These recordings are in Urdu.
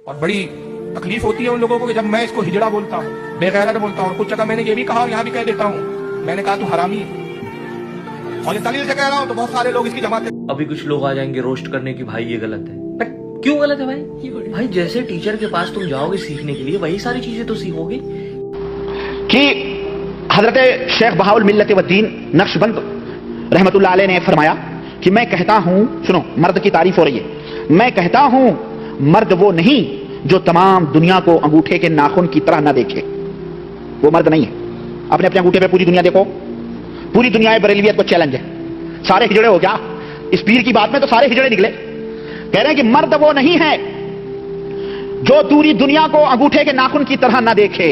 اور بڑی تکلیف ہوتی ہے ان لوگوں کو کہ جب میں اس کو ہجڑا بولتا ہوں، بے غیرت بولتا ہوں، اور کچھ جگہ میں نے یہ بھی کہا اور یہاں بھی کہہ دیتا ہوں، میں نے کہا تو حرامی ہے، اور یہ دلیل سے کہہ رہا ہوں تو بہت سارے لوگ اس کی جماعت ابھی کچھ لوگ آ جائیں گے روسٹ کرنے کی بھائی یہ غلط ہے. بٹ کیوں غلط ہے بھائی جیسے ٹیچر کے پاس تم جاؤ گے سیکھنے کے لیے وہی ساری چیزیں تو سیکھو گے. کہ حضرت شیخ بہاؤ الملت والدین نقشبند رحمت اللہ علیہ نے فرمایا کہ میں کہتا ہوں، سنو مرد کی تعریف ہو رہی ہے، میں کہتا ہوں مرد وہ نہیں جو تمام دنیا کو انگوٹھے کے ناخن کی طرح نہ دیکھے. وہ مرد نہیں ہے. اپنے اپنے انگوٹھے پہ پوری دنیا دیکھو، پوری دنیا بریلویت کو چیلنج ہے. سارے ہجڑے ہو گیا اس پیر کی بات میں، تو سارے ہجڑے نکلے. کہہ رہے ہیں کہ مرد وہ نہیں ہے جو پوری دنیا کو انگوٹھے کے ناخن کی طرح نہ دیکھے.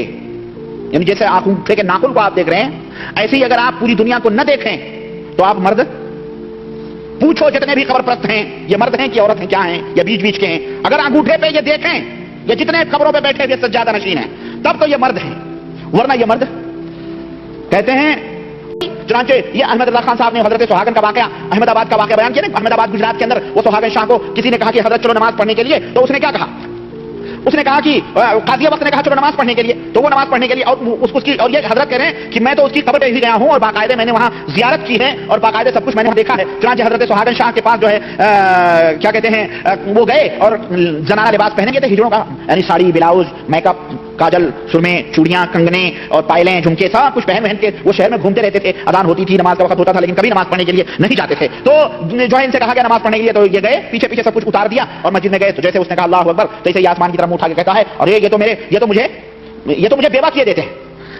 یعنی جیسے انگوٹھے کے ناخن کو آپ دیکھ رہے ہیں، ایسے ہی اگر آپ پوری دنیا کو نہ دیکھیں تو آپ مرد. پوچھو جتنے بھی قبر پرست ہیں یہ مرد ہیں کہ عورت ہیں، کیا ہیں یا بیچ بیچ کے ہیں. اگر انگوٹھے پہ یہ دیکھیں یہ جتنے قبروں پہ بیٹھے ہوئے سجادہ نشین ہیں تب تو یہ مرد ہیں، ورنہ یہ مرد. کہتے ہیں چنانچہ یہ احمد اللہ خان صاحب نے حضرت سہاگن کا واقعہ، احمد آباد کا واقعہ بیان کیا نا. احمد آباد گجرات کے اندر وہ سہاگن شاہ کو کسی نے کہا کہ حضرت چلو نماز پڑھنے کے لیے، تو اس نے کیا کہا؟ اس نے کہا کہ قاضی وقت نے کہا چلو نماز پڑھنے کے لیے، تو وہ نماز پڑھنے کے لیے اور یہ حضرت کہہ رہے ہیں کہ میں تو اس کی قبر پہ ہی گیا ہوں اور باقاعدہ میں نے وہاں زیارت کی ہے اور باقاعدہ سب کچھ میں نے دیکھا ہے. چنانچہ حضرت سہاگن شاہ کے پاس جو ہے کیا کہتے ہیں وہ گئے اور زنانہ لباس پہنے گئے تھے ہجڑوں کا، یعنی ساڑی بلاؤز میک اپ کاجل سرمے چوڑیاں کنگنے اور پائلیں جھمکے سب کچھ پہن کے وہ شہر میں گھومتے رہتے تھے. اذان ہوتی تھی، نماز کا وقت ہوتا تھا، لیکن کبھی نماز پڑھنے کے لیے نہیں جاتے تھے. تو جو ہے ان سے کہا گیا نماز پڑھنے کے لیے، تو یہ گئے پیچھے پیچھے سب کچھ اتار دیا اور مسجد میں گئے. تو جیسے اس نے کہا اللہ اکبر تو اسے آسمان کی طرف منہ اٹھا کے کہتا ہے اور یہ تو مجھے بیوہ کیے دیتے ہیں،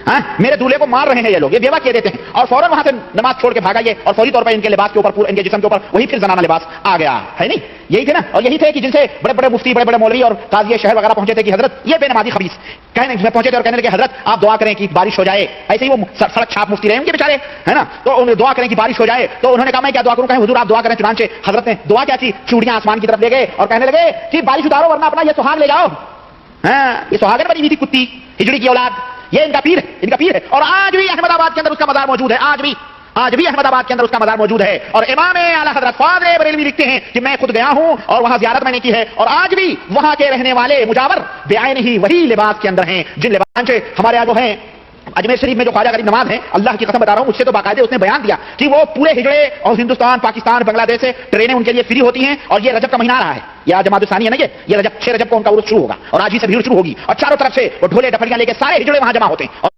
ہاں میرے دولہے کو مار رہے ہیں یہ لوگ، یہ بیوہ کیے دیتے ہیں. اور فوراً وہاں سے نماز چھوڑ کے بھاگا یہ، اور فوری طور پر ان کے لباس کے اوپر ان کے جسم کے اوپر وہی پھر زنانہ لباس آ گیا ہے. نہیں یہی تھے نا، اور یہی تھے کہ جن سے بڑے بڑے مفتی بڑے بڑے مولوی اور قاضی شہر وغیرہ پہنچے تھے کہ حضرت یہ بے نمازی خبیث کہنے پہنچے تھے اور کہنے لگے حضرت آپ دعا کریں کہ بارش ہو جائے. ایسے ہی وہ سڑک چھاپ مفتی رہے ان کے بیچارے ہے نا، تو انہیں دعا کریں کہ بارش ہو جائے. تو انہوں نے کہا میں کیا دعا کروں؟ کہیں حضور آپ دعا کریں. چنانچہ حضرت نے دعا کیا کی؟ چوڑیاں آسمان کی طرف لے گئے اور کہنے لگے کہ بارش اتارو ورنہ اپنا یہ سہاگ لے جاؤ. ہاں یہ سہاگن بنی ہوئی تھی کتی ہجڑی کی اولاد، یہ ان کا پیر ہے. اور آج بھی احمد آباد کے اندر اس کا مزار موجود ہے. آج بھی احمد آباد کے اندر اس کا مزار موجود ہے. اور امام اعلی حضرت فاضل بریلوی لکھتے ہیں کہ میں خود گیا ہوں اور وہاں زیارت میں نے کی ہے، اور آج بھی وہاں کے رہنے والے مجاور بعین ہی وہی لباس کے اندر ہیں جن لباس سے ہمارے یہاں جو ہیں اجمیر شریف میں جو خواجہ غریب نواز ہیں، اللہ کی قسم بتا رہا ہوں، مجھ سے تو باقاعدہ اس نے بیان دیا کہ وہ پورے ہجڑے اور ہندوستان پاکستان بنگلہ دیش سے ٹرینیں ان کے لیے فری ہوتی ہیں. اور یہ رجب کا مہینہ آ رہا ہے، یہ جماعت ثانی ہے نا، یہ رجب 6 رجب کو ان کا عرس شروع ہوگا اور آج ہی سے بھیڑ شروع ہوگی اور چاروں طرف سے وہ ڈھولے ڈپڑیاں لے کے سارے ہجڑے وہاں جمع ہوتے ہیں.